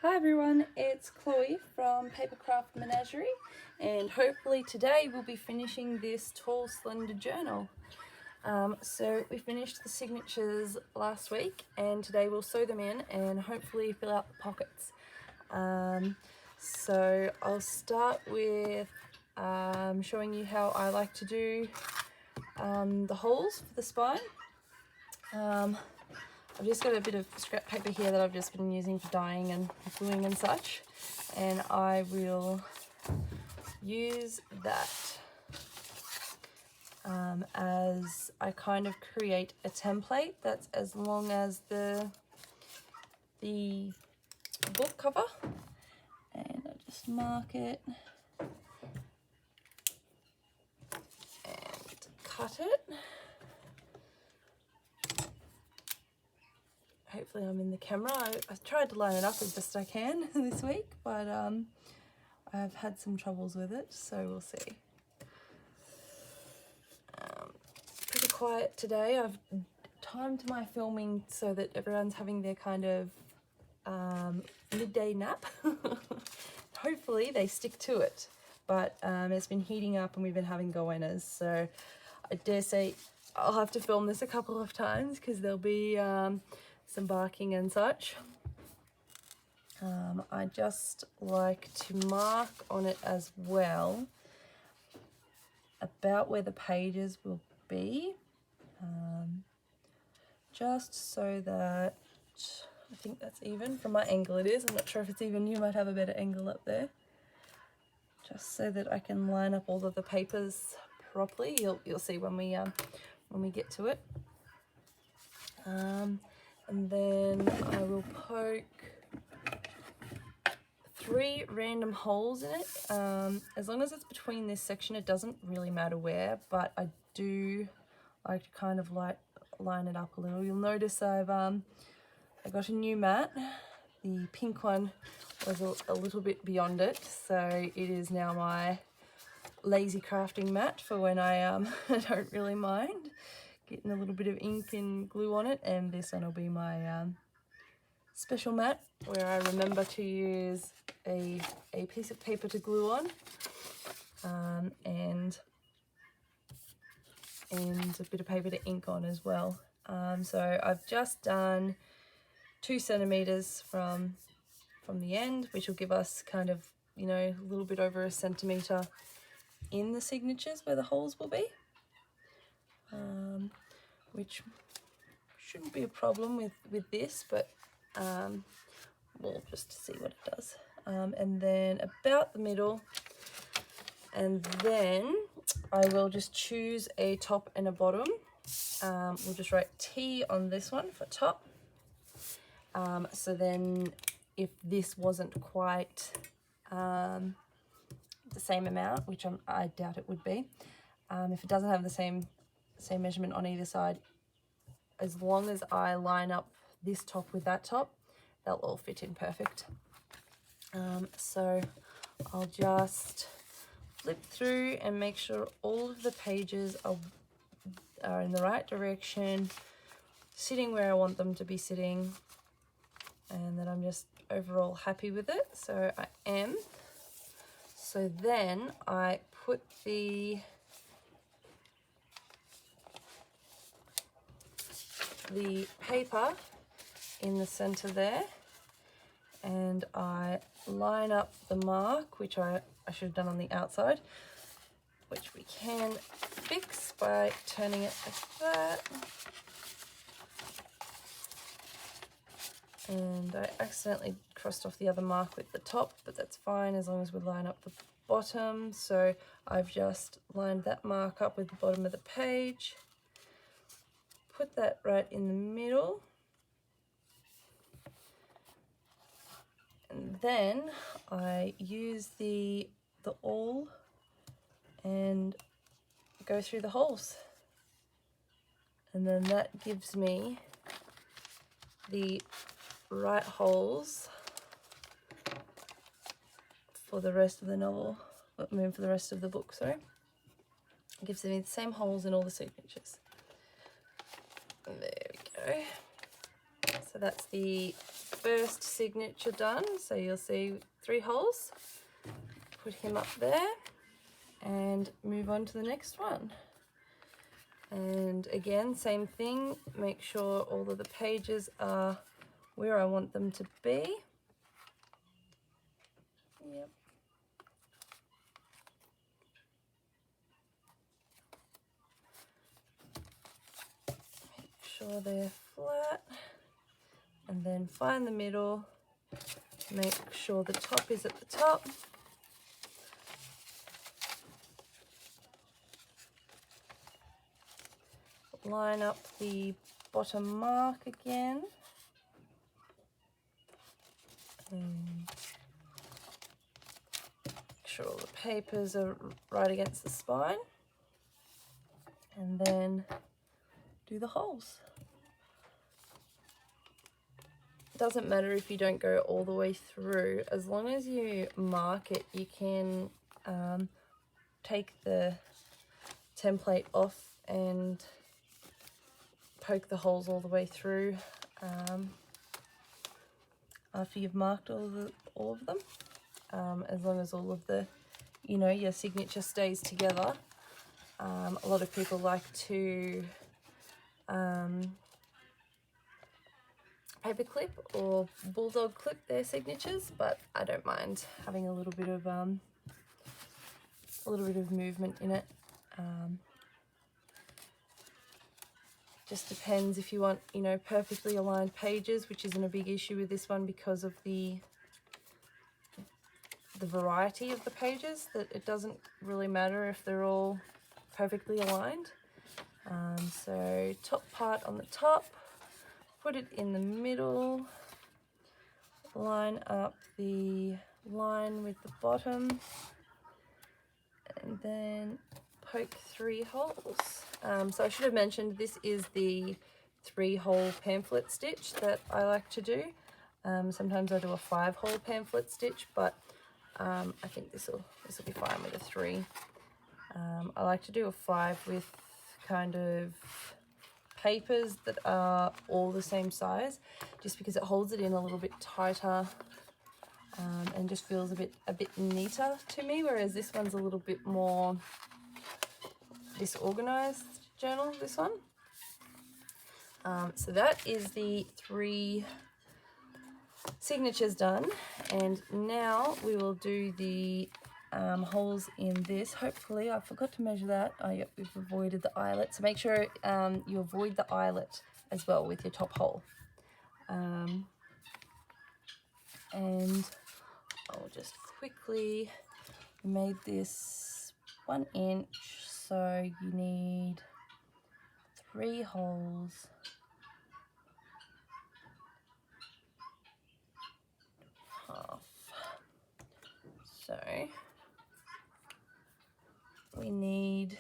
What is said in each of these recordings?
Hi everyone, it's Chloe from APapercraftMenagerie, and hopefully today we'll be finishing this tall slender journal. So we finished the signatures last week, and today we'll sew them in and hopefully fill out the pockets. So I'll start with showing you how I like to do the holes for the spine. I've just got a bit of scrap paper here that I've just been using for dyeing and gluing and such, and I will use that as I kind of create a template that's as long as the book cover, and I just mark it and cut it. Hopefully I'm in the camera. I tried to line it up as best I can this week, but I've had some troubles with it, so we'll see. Pretty quiet today. I've timed my filming so that everyone's having their kind of midday nap. Hopefully they stick to it, but it's been heating up and we've been having goannas, so I dare say I'll have to film this a couple of times because there'll be some barking and such. I just like to mark on it as well about where the pages will be, just so that I think that's even. From my angle it is. I'm not sure if it's even. You might have a better angle up there. Just so that I can line up all of the papers properly. You'll see when we get to it. And then I will poke 3 random holes in it. As long as it's between this section, it doesn't really matter where, but I do like to kind of line it up a little. You'll notice I got a new mat. The pink one was a little bit beyond it, so it is now my lazy crafting mat for when I don't really mind getting a little bit of ink and glue on it, and this one will be my special mat where I remember to use a piece of paper to glue on, and a bit of paper to ink on as well. So I've just done 2 centimeters from the end, which will give us kind of, you know, a little bit over 1 centimeter in the signatures where the holes will be, which shouldn't be a problem with this, but we'll just see what it does. And then about the middle, and then I will just choose a top and a bottom. We'll just write T on this one for top. So then if this wasn't quite the same amount, which I doubt it would be, if it doesn't have the same measurement on either side, as long as I line up this top with that top, they'll all fit in perfect. So I'll just flip through and make sure all of the pages are in the right direction, sitting where I want them to be sitting, and that I'm just overall happy with it. So I am. So then I put the paper in the center there, and I line up the mark, which I should have done on the outside, which we can fix by turning it like that. And I accidentally crossed off the other mark with the top, but that's fine as long as we line up the bottom. So I've just lined that mark up with the bottom of the page, put that right in the middle, and then I use the awl and go through the holes, and then that gives me the right holes for the rest of the novel, I mean for the rest of the book, sorry. It gives me the same holes in all the signatures. There we go. So that's the first signature done. So you'll see 3 holes. Put him up there and move on to the next one. And again, same thing, make sure all of the pages are where I want them to be. Yep. Make sure they're flat, and then find the middle, make sure the top is at the top. Line up the bottom mark again. And make sure all the papers are right against the spine. And then do the holes. It doesn't matter if you don't go all the way through. As long as you mark it, you can take the template off and poke the holes all the way through after you've marked all of them, as long as all of the, you know, your signature stays together. A lot of people like to paper clip or bulldog clip their signatures, but I don't mind having a little bit of movement in it. Just depends if you want, you know, perfectly aligned pages, which isn't a big issue with this one because of the variety of the pages, that it doesn't really matter if they're all perfectly aligned. So top part on the top, put it in the middle, line up the line with the bottom, and then poke 3 holes. So I should have mentioned this is the 3-hole pamphlet stitch that I like to do. Sometimes I do a 5-hole pamphlet stitch, but I think this will be fine with a 3. I like to do a 5 with kind of papers that are all the same size, just because it holds it in a little bit tighter and just feels a bit neater to me, whereas this one's a little bit more disorganized journal, this one. So that is the 3 signatures done, and now we will do the holes in this. Hopefully, I forgot to measure that. Oh, yep, we've avoided the eyelet, so make sure you avoid the eyelet as well with your top hole. And I'll just quickly, made this 1 inch, so you need 3 holes. Half. So we need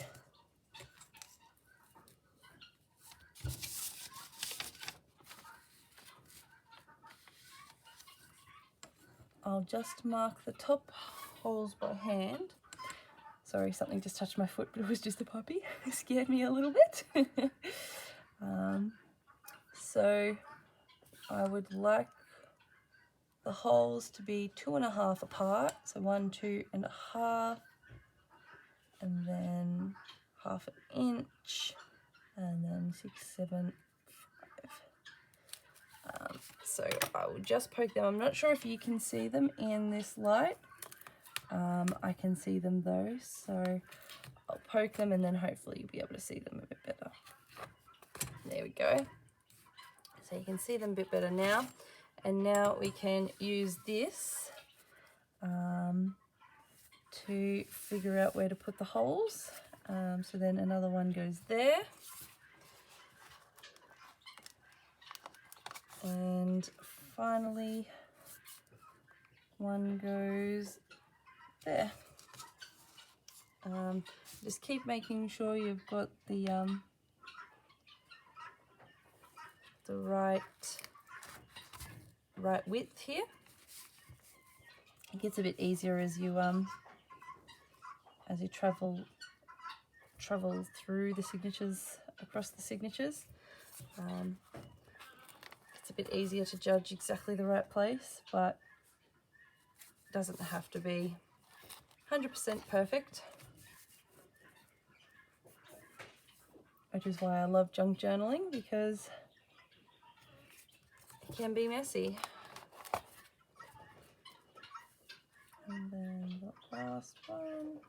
I'll just mark the top holes by hand. Sorry, something just touched my foot, but it was just a puppy. It scared me a little bit. So I would like the holes to be 2.5 apart. So 1, 2.5, and then 1/2 inch, and then 6, 7, 5. So I will just poke them. I'm not sure if you can see them in this light. I can see them though, so I'll poke them and then hopefully you'll be able to see them a bit better. There we go. So you can see them a bit better now. And now we can use this to figure out where to put the holes. So then another one goes there. And finally, one goes there. Just keep making sure you've got the right width here. It gets a bit easier as you travel through the signatures, across the signatures. It's a bit easier to judge exactly the right place, but it doesn't have to be 100% perfect, which is why I love junk journaling, because it can be messy. And then the last one.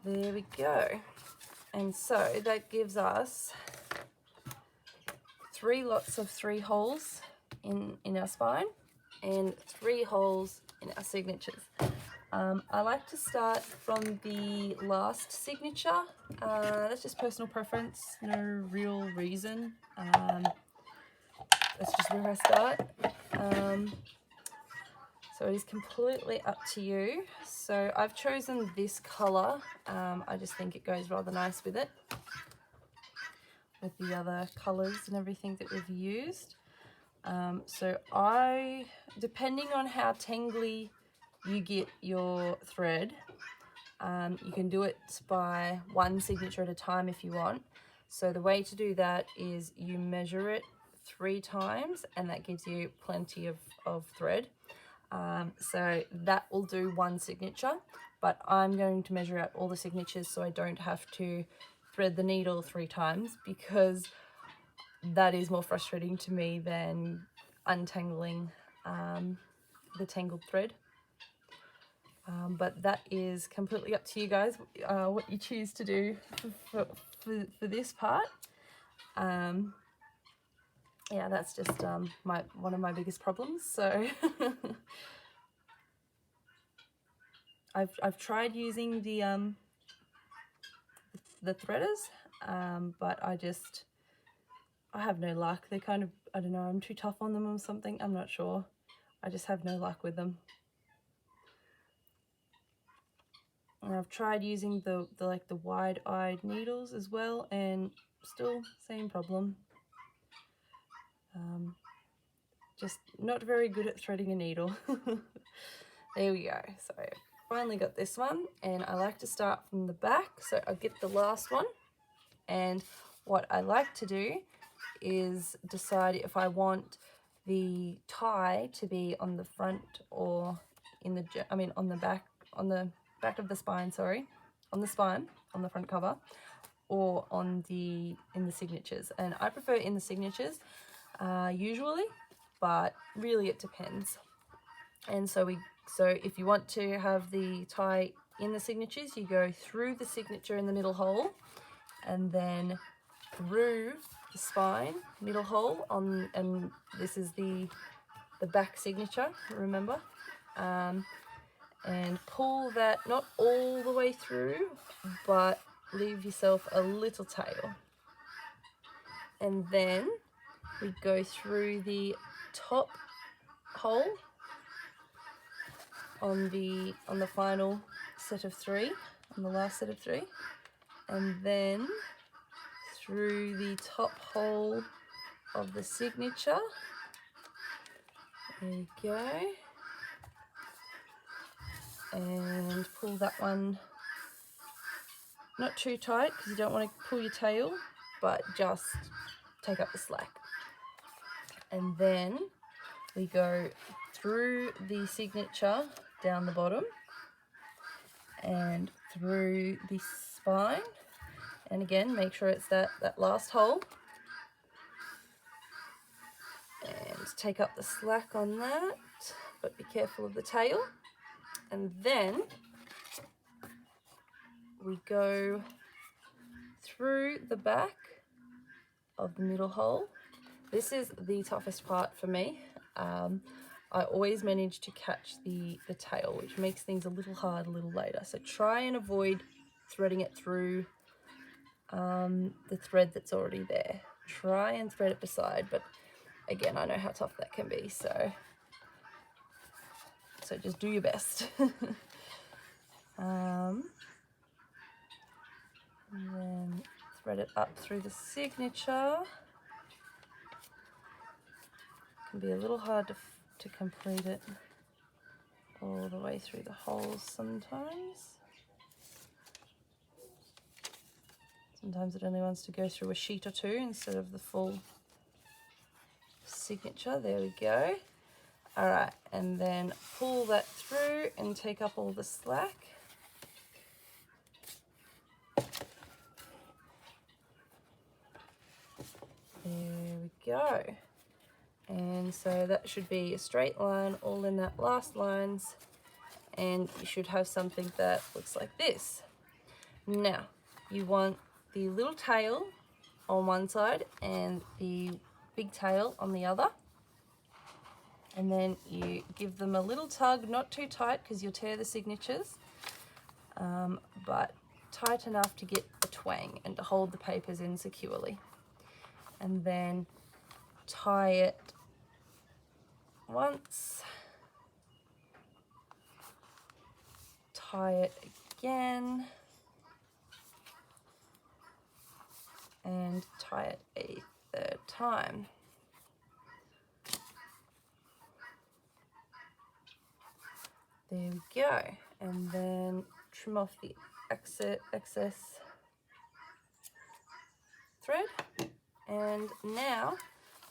There we go. And so that gives us 3 lots of 3 holes in our spine and 3 holes in our signatures. I like to start from the last signature. That's just personal preference, no real reason. That's just where I start. So it is completely up to you. So I've chosen this colour. I just think it goes rather nice with it, with the other colours and everything that we've used. So depending on how tangly you get your thread, you can do it by 1 signature at a time if you want. So the way to do that is you measure it 3 times, and that gives you plenty of thread. So that will do 1 signature, but I'm going to measure out all the signatures so I don't have to thread the needle 3 times, because that is more frustrating to me than untangling the tangled thread. But that is completely up to you guys, what you choose to do for this part. Yeah, that's just one of my biggest problems. So I've tried using the threaders, but I have no luck. They're kind of, I don't know, I'm too tough on them or something. I'm not sure. I just have no luck with them. And I've tried using the wide-eyed needles as well, and still same problem. Just not very good at threading a needle. There we go. So finally got this one, and I like to start from the back. So I'll get the last one, and what I like to do is decide if I want the tie to be on the front or on the back of the spine, sorry, on the spine, on the front cover, or in the signatures. And I prefer in the signatures usually, but really it depends. And so if you want to have the tie in the signatures, you go through the signature in the middle hole, and then through the spine middle hole and this is the back signature, remember, and pull that not all the way through, but leave yourself a little tail. And then we go through the top hole on the final set of 3, on the last set of 3, and then through the top hole of the signature. There you go. And pull that one not too tight, because you don't want to pull your tail, but just take up the slack. And then we go through the signature down the bottom and through the spine, and again make sure it's that last hole, and take up the slack on that, but be careful of the tail. And then we go through the back of the middle hole. This is the toughest part for me. I always manage to catch the tail, which makes things a little hard a little later. So try and avoid threading it through the thread that's already there. Try and thread it beside, but again, I know how tough that can be, so just do your best. And then thread it up through the signature. It can be a little hard to complete it all the way through the holes sometimes. Sometimes it only wants to go through a sheet or 2 instead of the full signature. There we go. All right, and then pull that through and take up all the slack. There we go. And so that should be a straight line all in that last lines, and you should have something that looks like this. Now, you want the little tail on one side and the big tail on the other. And then you give them a little tug, not too tight because you'll tear the signatures, but tight enough to get a twang and to hold the papers in securely. And then tie it once, tie it again, and tie it a third time. There we go. And then trim off the excess thread. And now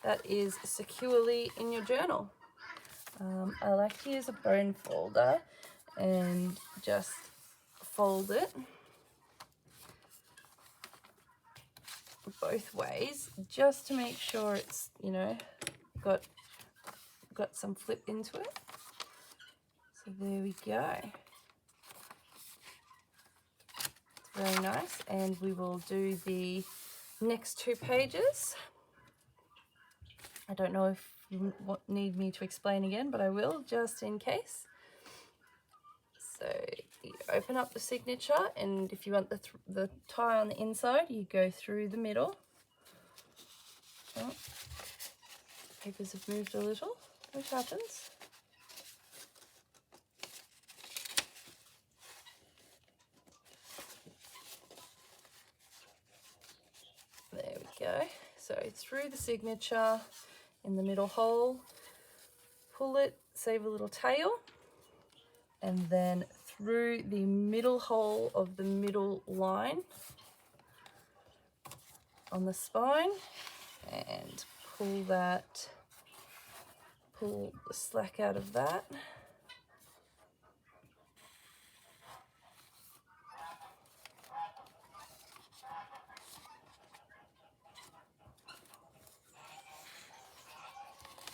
that is securely in your journal. I like to use a bone folder and just fold it both ways just to make sure it's, you know, got some flip into it. So there we go. It's very nice, and we will do the next 2 pages. I don't know if you need me to explain again, but I will just in case. So you open up the signature, and if you want the tie on the inside, you go through the middle. Oh, papers have moved a little, which happens. There we go. So through the signature in the middle hole, pull it, save a little tail, and then through the middle hole of the middle line on the spine, and pull the slack out of that.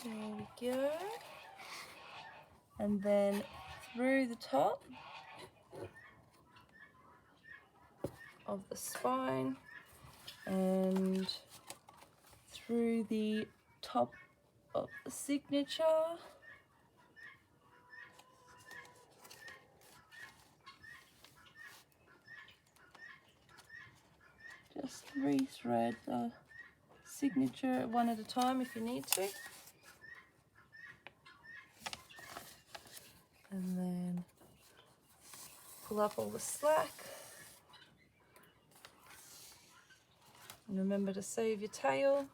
There we go. And then through the top of the spine and through the top of the signature. Just rethread the signature one at a time if you need to. And then pull up all the slack. And remember to save your tail.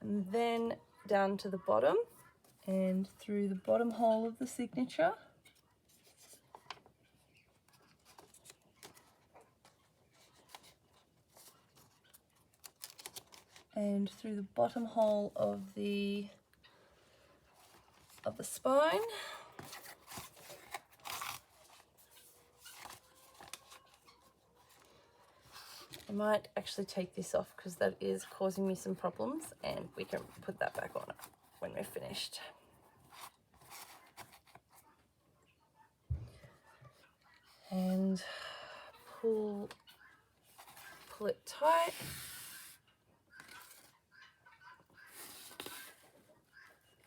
And then down to the bottom and through the bottom hole of the signature. And through the bottom hole of the spine. I might actually take this off because that is causing me some problems, and we can put that back on when we're finished. And pull it tight.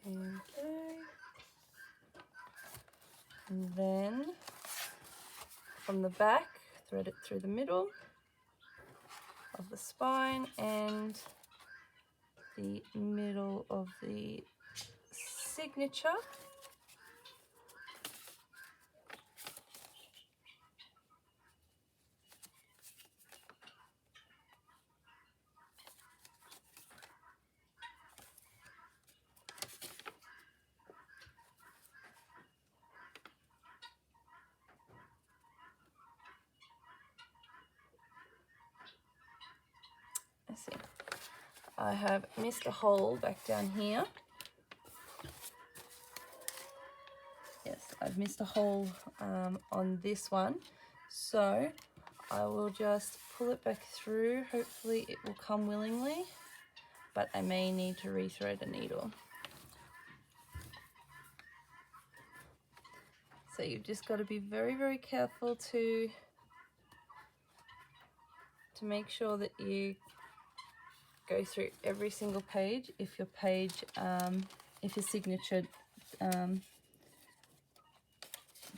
Okay. And then from the back, thread it through the middle of the spine and the middle of the signature. I have missed a hole back down here. Yes, I've missed a hole on this one, so I will just pull it back through. Hopefully it will come willingly, but I may need to rethread a needle. So you've just got to be very, very careful to make sure that you go through every single page if your if your signature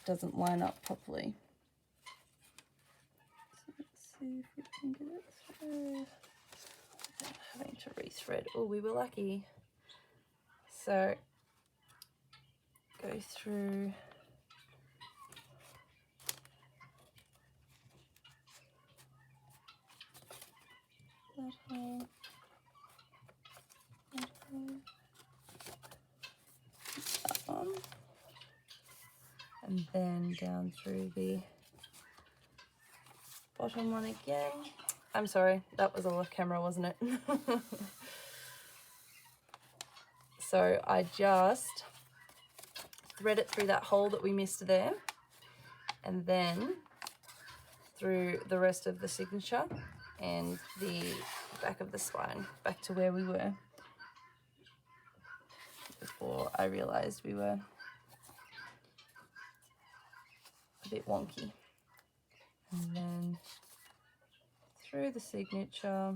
doesn't line up properly. So let's see if we can get it through without having to rethread. Oh, we were lucky. So go through that hole, that one, and then down through the bottom one again. I'm sorry, that was all off camera, wasn't it? So I just thread it through that hole that we missed there, and then through the rest of the signature and the back of the spine, back to where we were before I realized we were a bit wonky. And then through the signature,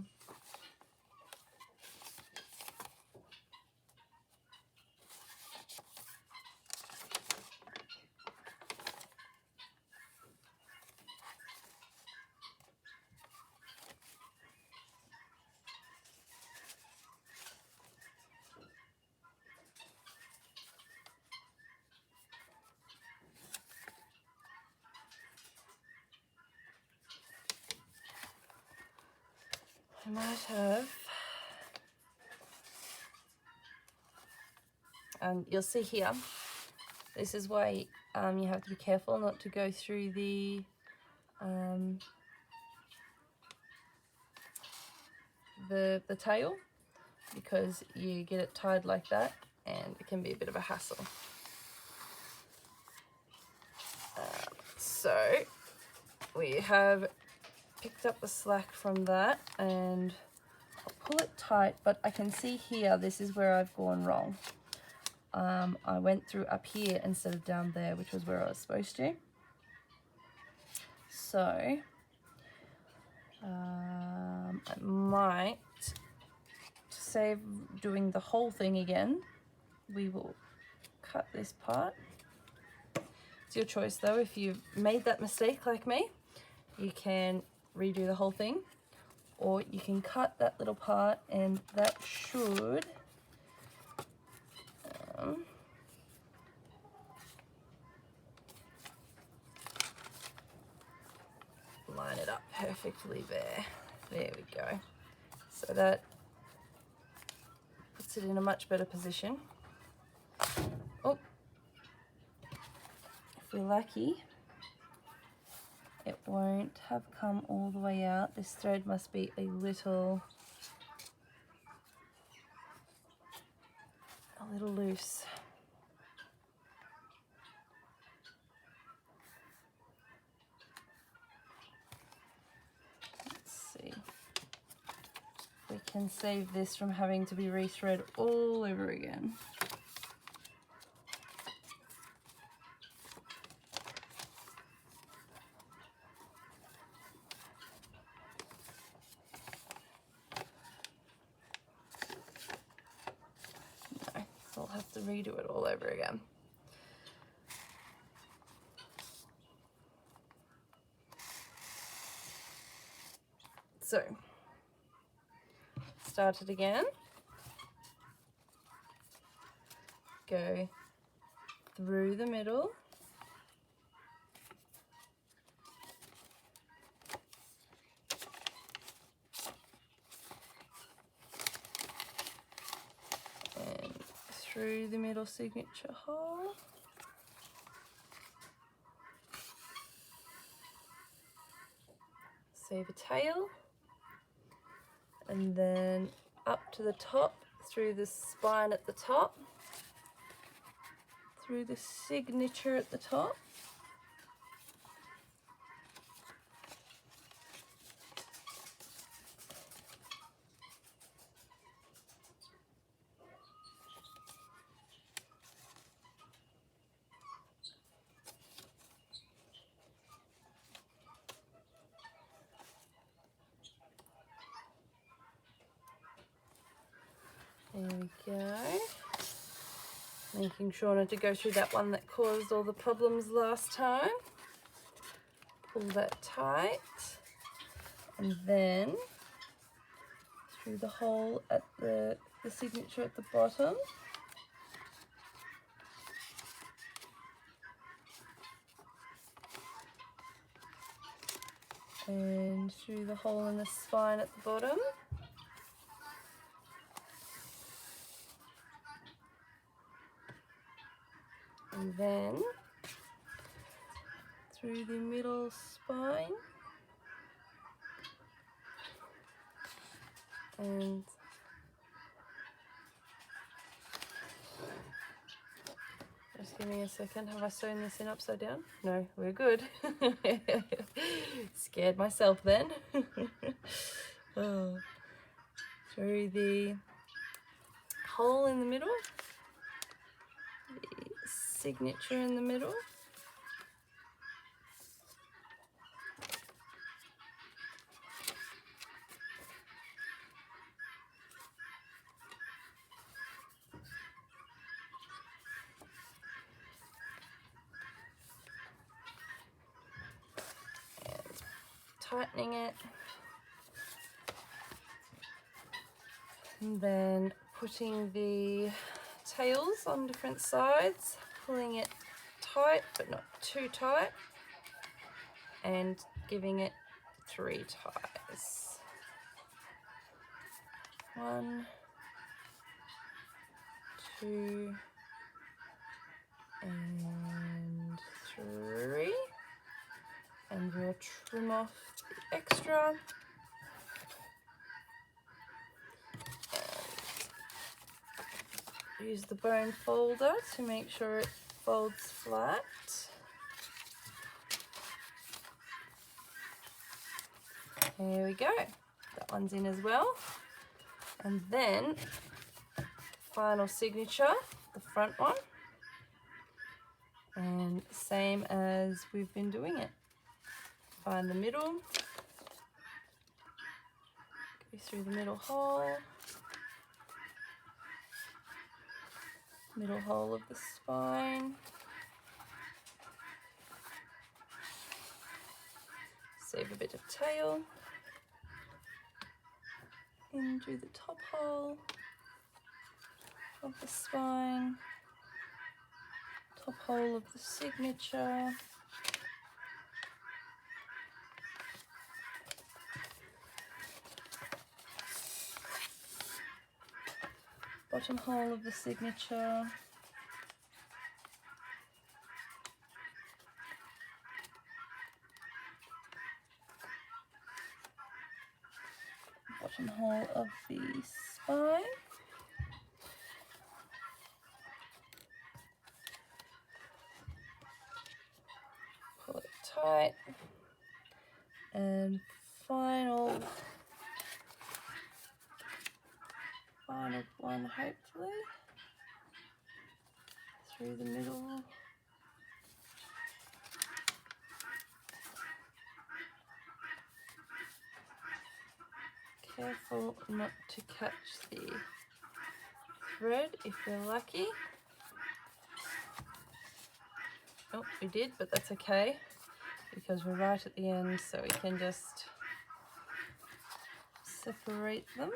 I might have, you'll see here, this is why you have to be careful not to go through the tail, because you get it tied like that and it can be a bit of a hassle. So we have picked up the slack from that, and I'll pull it tight, but I can see here this is where I've gone wrong. I went through up here instead of down there, which was where I was supposed to. So I might, to save doing the whole thing again, we will cut this part. It's your choice though. If you've made that mistake like me, you can redo the whole thing, or you can cut that little part, and that should line it up perfectly there. There we go. So that puts it in a much better position. Oh, if we're lucky, it won't have come all the way out. This thread must be a little loose. Let's see. We can save this from having to be rethread all over again. No, so I'll have to redo it all over again. So, start it again. Go through the middle. And through the middle signature hole. Save a tail. And then up to the top, through the spine at the top, through the signature at the top. There we go. Making sure not to go through that one that caused all the problems last time. Pull that tight, and then through the hole at the signature at the bottom. And through the hole in the spine at the bottom. And then through the middle spine. And just give me a second. Have I sewn this in upside down? No, we're good. Scared myself then. Oh. Through the hole in the middle, the signature in the middle, tightening it, and then putting the tails on different sides, pulling it tight but not too tight, and giving it 3 ties. 1, 2, and 3. And we'll trim off the extra. And use the bone folder to make sure it folds flat. There we go. That one's in as well. And then final signature, the front one. And same as we've been doing it. Find the middle, go through the middle hole of the spine, save a bit of tail, into the top hole of the spine, top hole of the signature, bottom hole of the signature, bottom hole of the spine, pull it tight, and final one, hopefully, through the middle. Careful not to catch the thread if you're lucky. Oh, we did, but that's okay because we're right at the end, so we can just separate them.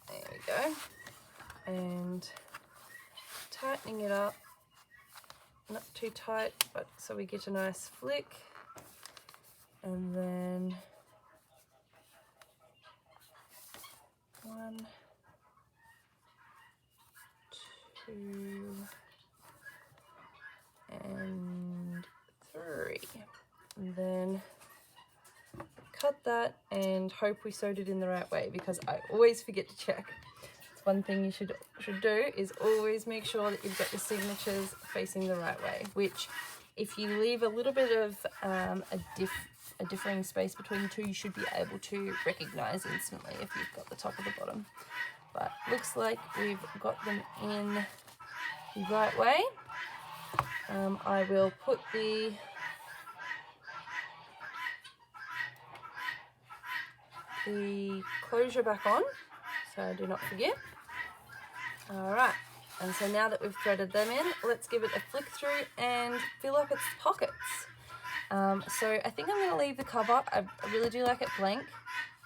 There we go. And tightening it up, not too tight, but so we get a nice flick. And then 1, 2, and 3. And then that and hope we sewed it in the right way, because I always forget to check. It's one thing you should do, is always make sure that you've got your signatures facing the right way, which if you leave a little bit of a differing space between the two, you should be able to recognize instantly if you've got the top or the bottom. But looks like we've got them in the right way. I will put the closure back on so I do not forget. Alright, and so now that we've threaded them in, let's give it a flick through and fill up its pockets. So I think I'm going to leave the cover. I really do like it blank,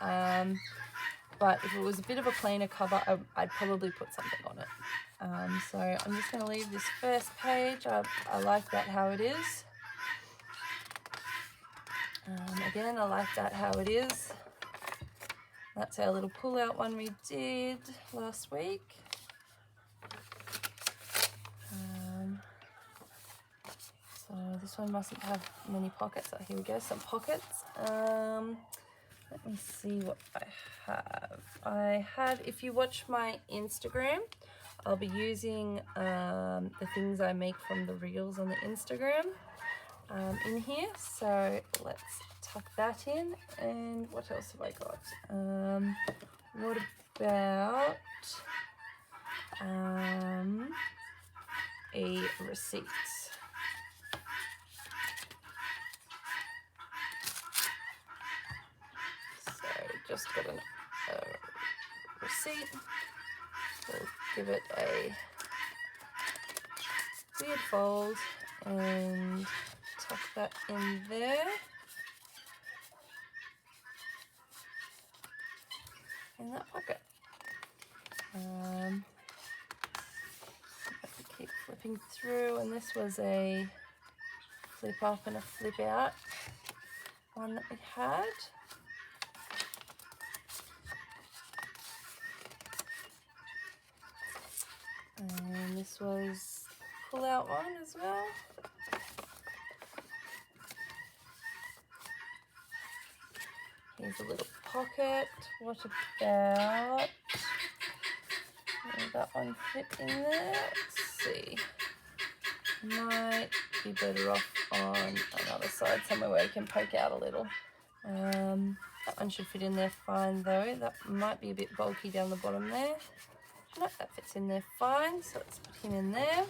but if it was a bit of a plainer cover, I'd probably put something on it. So I'm just going to leave this first page. I like that how it is. Again, I like that how it is. That's our little pull-out one we did last week. So this one mustn't have many pockets. Oh, here we go, some pockets. Let me see what I have. If you watch my Instagram, I'll be using the things I make from the reels on the Instagram in here. So let's tuck that in. And what else have I got? What about a receipt? Just got a receipt. We'll give it a weird fold and tuck that in there. In that pocket. I have to keep flipping through, and this was a flip up and a flip out one that we had. And this was pull out one as well. Here's a little pocket. What about, will that one fit in there? Let's see. Might be better off on another side, somewhere where you can poke out a little. That one should fit in there fine though. That might be a bit bulky down the bottom there. Nope, that fits in there fine, so let's put him in there.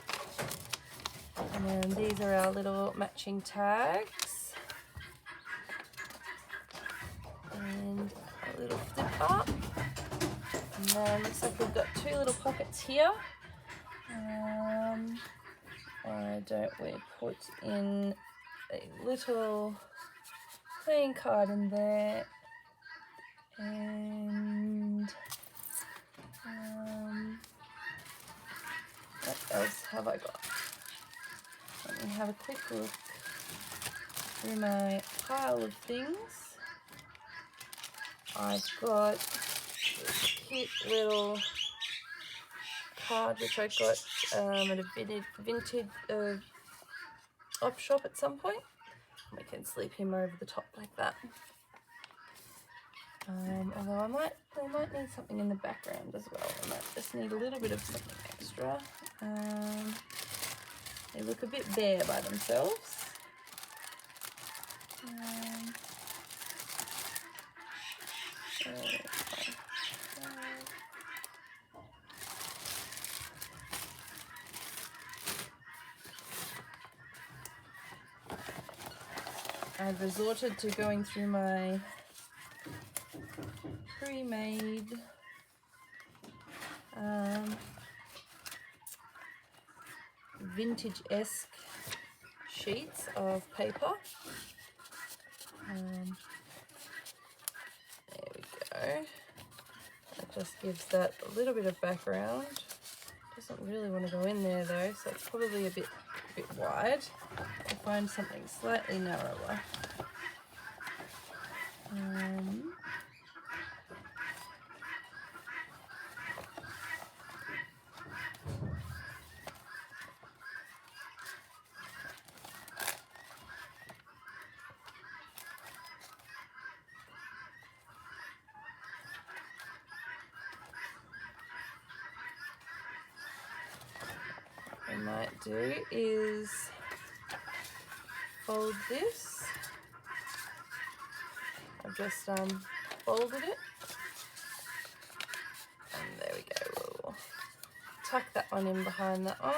And then these are our little matching tags. And a little flip up. And then looks like we've got two little pockets here. Why don't we put in a little playing card in there, and what else have I got? Let me have a quick look through my pile of things. I've got this cute little card which I got at a vintage op shop at some point. We can sleep him over the top like that. Although I might need something in the background as well. I might just need a little bit of something extra. They look a bit bare by themselves. I've resorted to going through my pre-made vintage-esque sheets of paper. There we go. That just gives that a little bit of background. Doesn't really want to go in there though, so it's probably a bit wide. I'll find something slightly narrower. might do is fold this. I've just folded it, and there we go. We'll tuck that one in behind that one,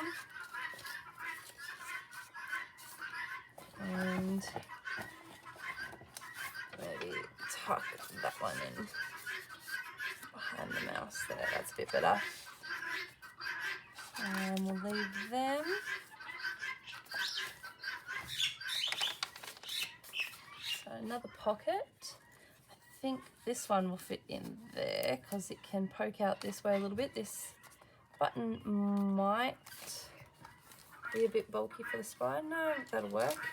and maybe tuck that one in behind the mouse there. That's a bit better. And we'll leave them. So another pocket. I think this one will fit in there because it can poke out this way a little bit. This button might be a bit bulky for the spine. No, that'll work.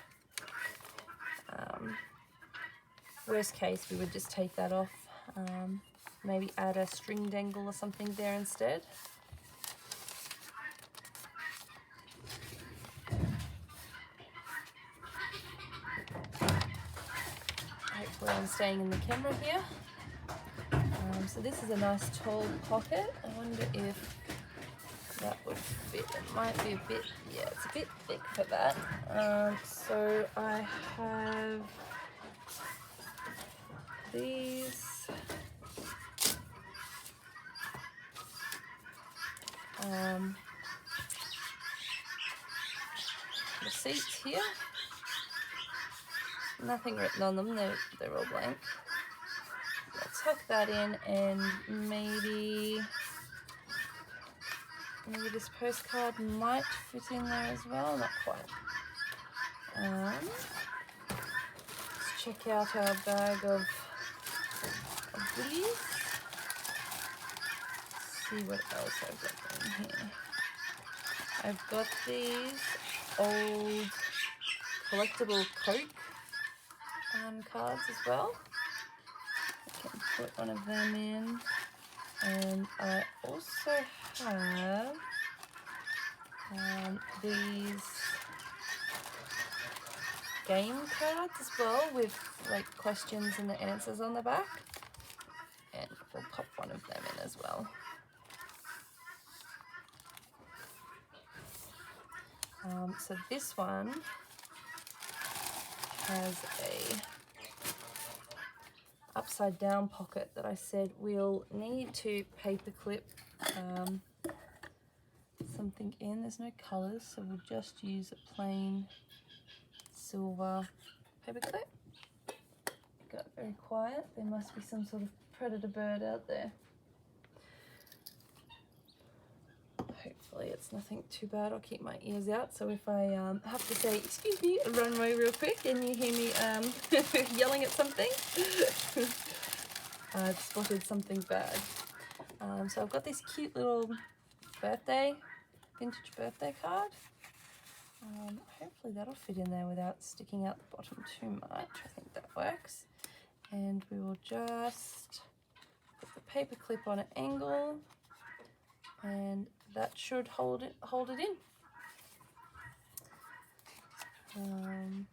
Worst case, we would just take that off. Maybe add a string dangle or something there instead. Hopefully I'm staying in the camera here. So this is a nice tall pocket. I wonder if that would fit. It might be a bit, yeah, it's a bit thick for that. So I have these. Receipts here. Nothing written on them, they're all blank. I'll tuck that in, and maybe this postcard might fit in there as well, not quite. Let's check out our bag of goodies. See what else I've got in here. I've got these old collectible Coke cards as well. I can put one of them in, and I also have these game cards as well with like questions and the answers on the back, and we'll pop one of them in as well. So this one has a upside down pocket that I said we'll need to paper clip something in. There's no colours, so we'll just use a plain silver paper clip. Got very quiet. There must be some sort of predator bird out there. Hopefully it's nothing too bad. I'll keep my ears out, so if I have to say excuse me and run away real quick and you hear me yelling at something, I've spotted something bad. So I've got this cute little vintage birthday card. Hopefully that'll fit in there without sticking out the bottom too much. I think that works. And we will just put the paper clip on an angle, and that should hold it in. And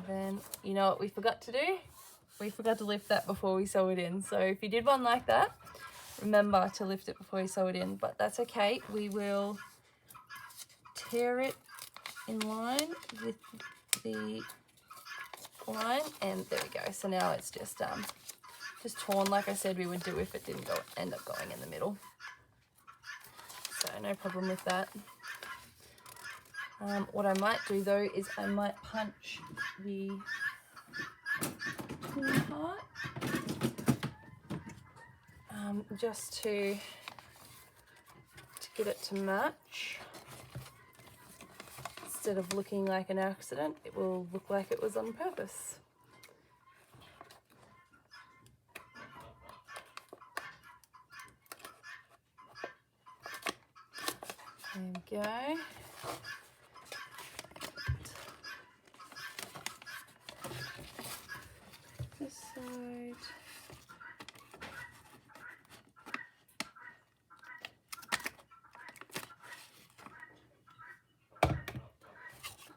then, you know what we forgot to do? We forgot to lift that before we sew it in. So if you did one like that, remember to lift it before you sew it in, but that's okay. We will tear it in line with the line, and there we go. So now it's just torn like I said we would do if it didn't end up going in the middle. So no problem with that. What I might do though is I might punch the pin part just to get it to match. Instead of looking like an accident, it will look like it was on purpose. There we go. This side.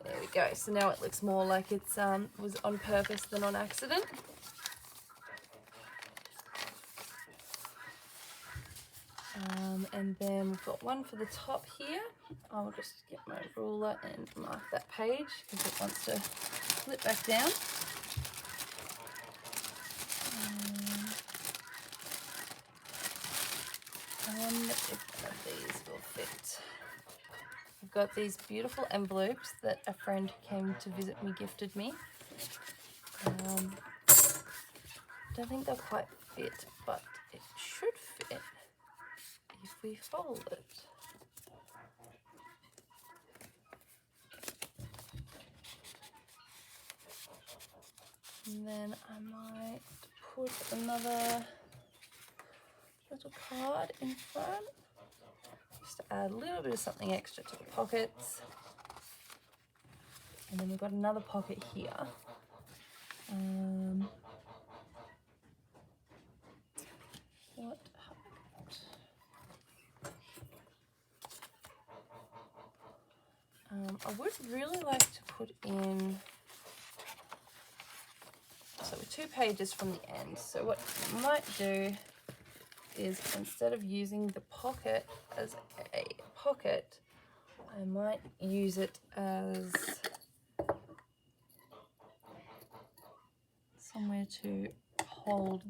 There we go. So now it looks more like it's was on purpose than on accident. And then we've got one for the top here. I'll just get my ruler and mark that page because it wants to flip back down. I wonder if one of these will fit. I've got these beautiful envelopes that a friend who came to visit me gifted me. Don't think they'll quite fit, but it should fit if we fold it. And then I might put another little card in front, just to add a little bit of something extra to the pockets. And then we've got another pocket here. What? I would really like to put in, so we're 2 pages from the end. So what I might do is, instead of using the pocket as a pocket, I might use it as somewhere to hold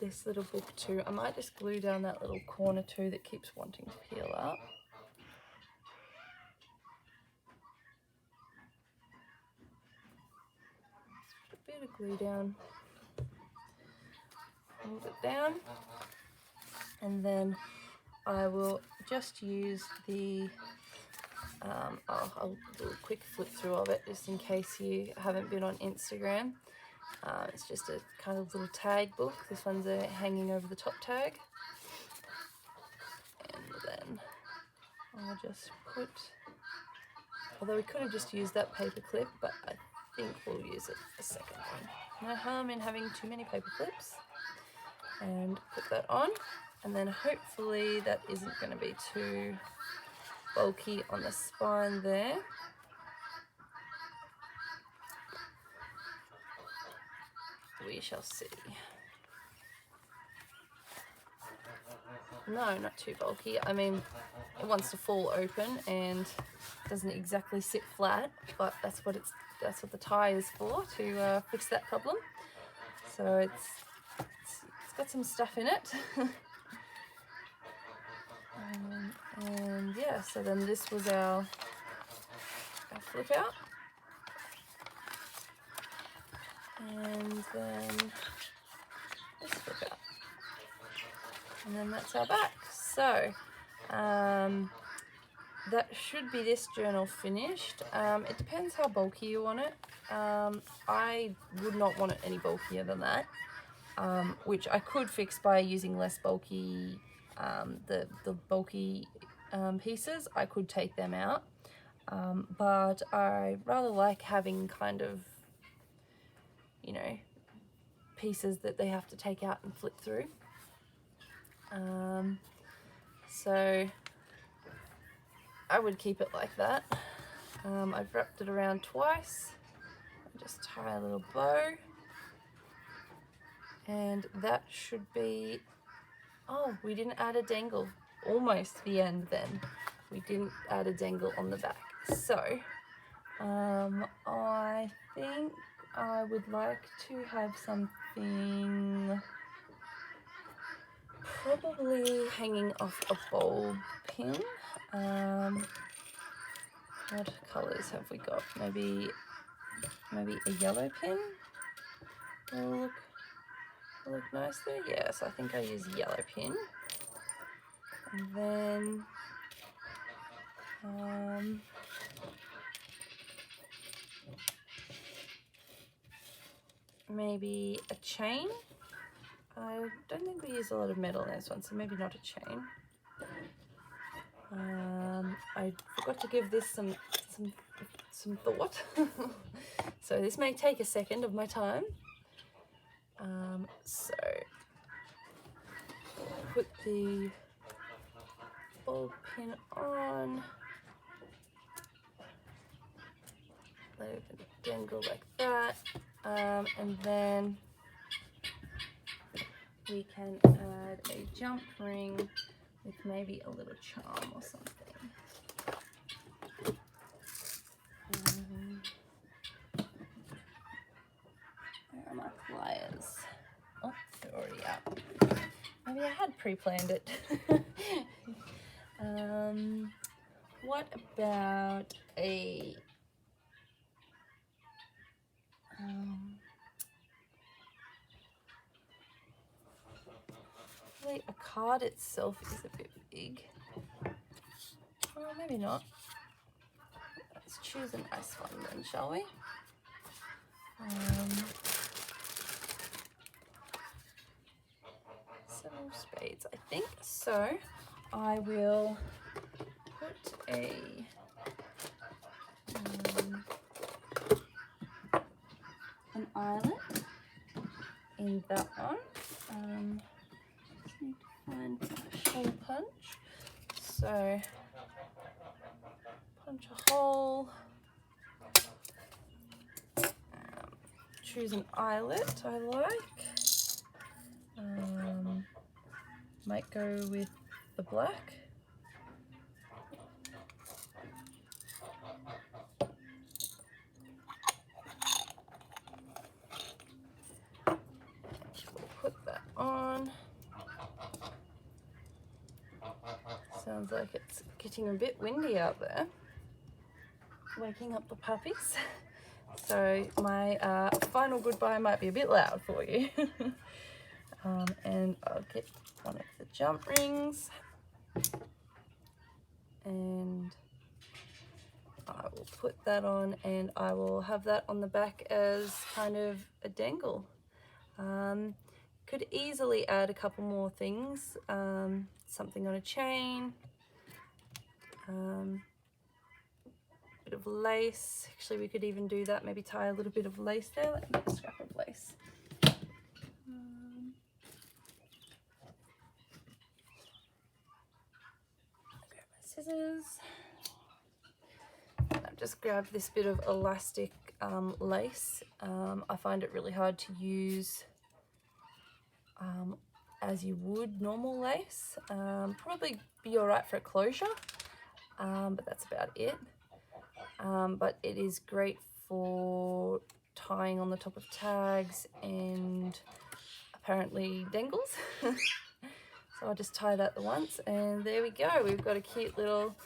this little book too. I might just glue down that little corner too that keeps wanting to peel up. Put a bit of glue down, hold it down, and then I will just use the I'll do a quick flip through of it just in case you haven't been on Instagram. It's just a kind of little tag book. This one's hanging over the top tag. And then I'll just put, although we could have just used that paper clip, but I think we'll use it a second one. No harm in having too many paper clips. And put that on. And then hopefully that isn't going to be too bulky on the spine there. We shall see. No, not too bulky. I mean, it wants to fall open and doesn't exactly sit flat, but that's what the tie is for, to fix that problem. So it's got some stuff in it. And yeah, so then this was our flip out. And then this flip out. And then that's our back. So that should be this journal finished. It depends how bulky you want it. I would not want it any bulkier than that, which I could fix by using less bulky, the bulky pieces. I could take them out, but I rather like having kind of, you know, pieces that they have to take out and flip through. So I would keep it like that. I've wrapped it around twice. Just tie a little bow, and that should be, oh, we didn't add a dangle. Almost the end then. We didn't add a dangle on the back. So I think I would like to have something probably hanging off a bulb pin. What colours have we got? Maybe a yellow pin will look nice there. Yes, I think I use a yellow pin. And then maybe a chain. I don't think we use a lot of metal in this one, so maybe not a chain. I forgot to give this some thought. So this may take a second of my time. So put the bulb pin on, let it dangle like that, and then we can add a jump ring with maybe a little charm or something. Where are my pliers? Oh, they're already out. Maybe I had pre-planned it. What about a really a card itself is a bit big. Well, maybe not. Let's choose a nice one then, shall we? Seven of spades, I think. So I will put an eyelet in that one. Just need to find my hole punch. So punch a hole. Choose an eyelet I like. Might go with the black. We'll put that on. Sounds like it's getting a bit windy out there. Waking up the puppies. So my final goodbye might be a bit loud for you. And I'll get one of the jump rings and I will put that on, and I will have that on the back as kind of a dangle. Could easily add a couple more things, something on a chain, bit of lace. Actually, we could even do that, maybe tie a little bit of lace there. Let me get a scrap of lace. Grab my scissors. I've just grabbed this bit of elastic lace. I find it really hard to use as you would normal lace. Probably be alright for a closure, but that's about it. But it is great for tying on the top of tags and apparently dangles. So I'll just tie that once, and there we go. We've got a cute little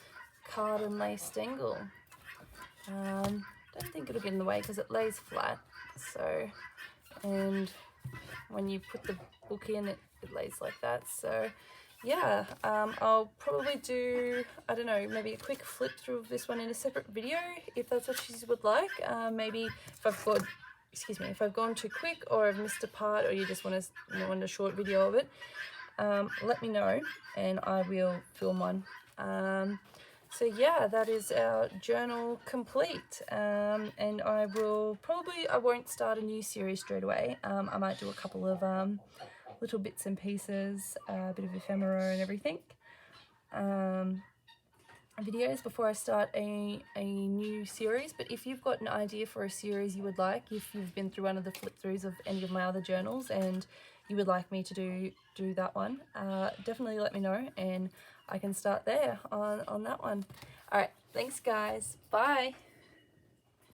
card and lace dangle. Don't think it'll get in the way because it lays flat. So, and when you put the book in, it lays like that. So yeah, I'll probably do, I don't know, maybe a quick flip through of this one in a separate video if that's what you would like. Maybe if I've got, if I've gone too quick or I've missed a part, or you just want a short video of it, let me know and I will film one. So yeah, that is our journal complete, and I won't start a new series straight away. I might do a couple of little bits and pieces, a bit of ephemera and everything, videos before I start a new series. But if you've got an idea for a series you would like, if you've been through one of the flip throughs of any of my other journals and you would like me to do that one, definitely let me know and I can start there on that one. All right, thanks guys, bye.